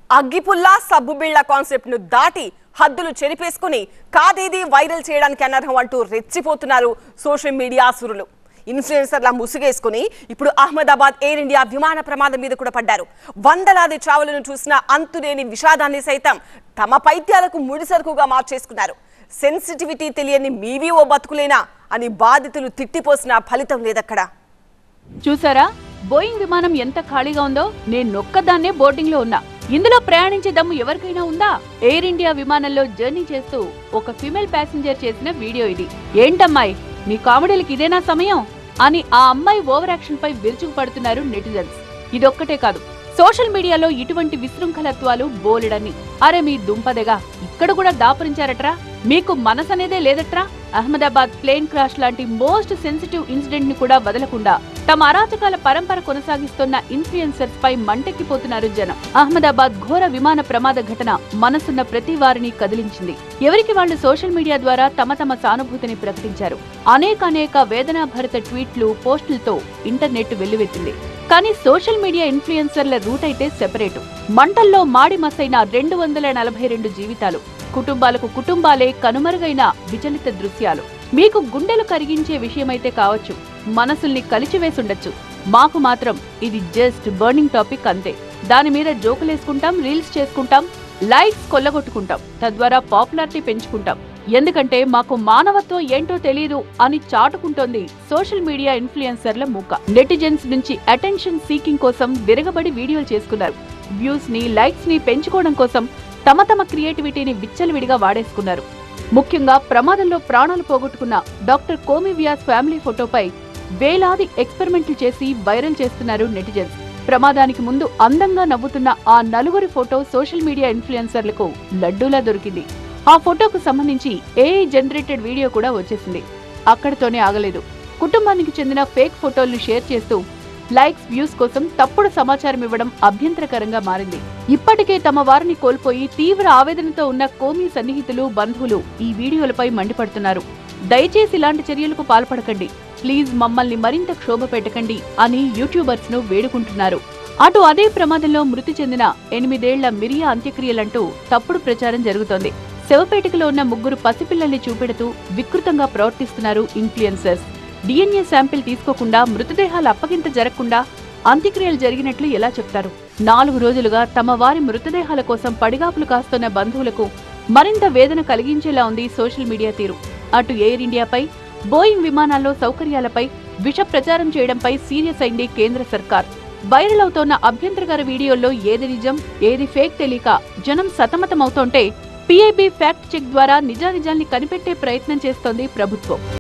అగ్గిపుల్ల సబ్బుబిళ్ళ కాన్సెప్ట్ ను దాటి హద్దులు చెరిపేసుకుని కాదేది వైరల్ చేయడానికి అనర్హం అంటూ రెచ్చిపోతున్నారు సోషల్ మీడియా సురులు. ఇన్ఫ్లుయెన్సర్ల ముసుగేసుకుని ఇప్పుడు అహ్మదాబాద్ ఎయిర్ ఇండియా విమాన ప్రమాదం మీద కూడా పడ్డారు. వందలాది చావులను చూసిన అంతులేని విషాదాన్ని సైతం తమ పైత్యాలకు ముడిసరుకుగా మార్చేసుకున్నారు. సెన్సిటివిటీ తెలియని మీవి ఓ బతుకులేనా అని బాధితులు తిట్టిపోసిన ఫలితం లేదక్కడ. చూసారా, బోయింగ్ విమానం ఎంత ఖాళీగా ఉందో. నేనొక్కదాన్నే బోర్డింగ్ లో ఉన్నా. ఇందులో ప్రయాణించే దమ్ము ఎవరికైనా ఉందా? ఎయిర్ ఇండియా విమానంలో జర్నీ చేస్తూ ఒక ఫిమేల్ ప్యాసింజర్ చేసిన వీడియో ఇది. ఏంటమ్మాయి, నీ కామెడీలకి ఇదేనా సమయం అని ఆ అమ్మాయి ఓవర్ యాక్షన్ పై విరుచుకుపడుతున్నారు నెటిజన్స్. ఇదొక్కటే కాదు, సోషల్ మీడియాలో ఇటువంటి విశృంఖలత్వాలు బోలెడని. అరే మీ దుంపదెగా, ఇక్కడ కూడా దాపురించారట్రా, మీకు మనసనేదే లేదట్రా. అహ్మదాబాద్ ప్లేన్ క్రాష్ లాంటి మోస్ట్ సెన్సిటివ్ ఇన్సిడెంట్ ని కూడా వదలకుండా తమ అరాచకాల పరంపర కొనసాగిస్తున్న ఇన్ఫ్లుయెన్సర్స్ పై మంటెక్కిపోతున్నారు జనం. అహ్మదాబాద్ ఘోర విమాన ప్రమాద ఘటన మనసున్న ప్రతి వారిని కదిలించింది. ఎవరికి వాళ్లు సోషల్ మీడియా ద్వారా తమ సానుభూతిని ప్రకటించారు. అనేక వేదనాభరిత ట్వీట్లు, పోస్టులతో ఇంటర్నెట్ వెల్లువెత్తింది. కానీ సోషల్ మీడియా ఇన్ఫ్లుయెన్సర్ల రూట్ అయితే సెపరేటు. మంటల్లో మాడి మసైన 242 జీవితాలు, కుటుంబాలే కనుమరుగైన విచలిత దృశ్యాలు. మీకు గుండెలు కరిగించే విషయమైతే కావచ్చు, మనసుల్ని కలిచివేసుండొచ్చు. మాకు మాత్రం ఇది జస్ట్ బర్నింగ్ టాపిక్ అంతే. దాని మీద జోకులేసుకుంటాం, రీల్స్ చేసుకుంటాం, లైక్స్ కొల్లగొట్టుకుంటాం, తద్వారా పాపులారిటీ పెంచుకుంటాం. ఎందుకంటే మాకు మానవత్వం ఏంటో తెలియదు అని చాటుకుంటోంది సోషల్ మీడియా ఇన్ఫ్లుయెన్సర్ల మూక. నెటిజన్స్ నుంచి అటెన్షన్ సీకింగ్ కోసం విరగబడి వీడియోలు చేసుకున్నారు. వ్యూస్ ని, లైక్స్ ని పెంచుకోవడం కోసం తమ క్రియేటివిటీని విచ్చలవిడిగా వాడేసుకున్నారు. ముఖ్యంగా ప్రమాదంలో ప్రాణాలు పోగొట్టుకున్న డాక్టర్ కోమి వ్యాస్ ఫ్యామిలీ ఫోటోపై వేలాది ఎక్స్పెరిమెంట్లు చేసి వైరల్ చేస్తున్నారు నెటిజన్స్. ప్రమాదానికి ముందు అందంగా నవ్వుతున్న ఆ నలుగురి ఫోటో సోషల్ మీడియా ఇన్ఫ్లుయెన్సర్లకు లడ్డూలా దొరికింది. ఆ ఫోటోకు సంబంధించి ఏఐ జనరేటెడ్ వీడియో కూడా వచ్చేసింది. అక్కడితోనే ఆగలేదు. కుటుంబానికి చెందిన ఫేక్ ఫోటోలను షేర్ చేస్తూ లైక్స్, వ్యూస్ కోసం తప్పుడు సమాచారం ఇవ్వడం అభ్యంతరకరంగా మారింది. ఇప్పటికే తమ వారిని కోల్పోయి తీవ్ర ఆవేదనతో ఉన్న కోమి సన్నిహితులు, బంధువులు ఈ వీడియోలపై మండిపడుతున్నారు. దయచేసి ఇలాంటి చర్యలకు పాల్పడకండి, ప్లీజ్ మమ్మల్ని మరింత క్షోభ పెట్టకండి అని యూట్యూబర్స్ ను వేడుకుంటున్నారు. అటు అదే ప్రమాదంలో మృతి చెందిన 8 ఏళ్ల మిరియా అంత్యక్రియలంటూ తప్పుడు ప్రచారం జరుగుతోంది. శవపేటికలో ఉన్న 3 పసిపిల్లల్ని చూపెడుతూ వికృతంగా ప్రవర్తిస్తున్నారు ఇన్ఫ్లుయెన్సర్స్. DNA శాంపిల్ తీసుకోకుండా, మృతదేహాల అప్పగింత జరగకుండా అంత్యక్రియలు జరిగినట్లు ఎలా చెప్తారు? 4 రోజులుగా తమ వారి మృతదేహాల కోసం పడిగాపులు కాస్తున్న బంధువులకు మరింత వేదన కలిగించేలా ఉంది సోషల్ మీడియా తీరు. అటు ఎయిర్ ఇండియాపై, బోయింగ్ విమానాల్లో సౌకర్యాలపై విష ప్రచారం చేయడంపై సీరియస్ అయింది కేంద్ర సర్కార్. వైరల్ అవుతోన్న అభ్యంతరకర వీడియోల్లో ఏది నిజం, ఏది ఫేక్ తెలియక జనం సతమతమవుతోంటే PIB ఫ్యాక్ట్ చెక్ ద్వారా నిజానిజాల్ని కనిపెట్టే ప్రయత్నం చేస్తోంది ప్రభుత్వం.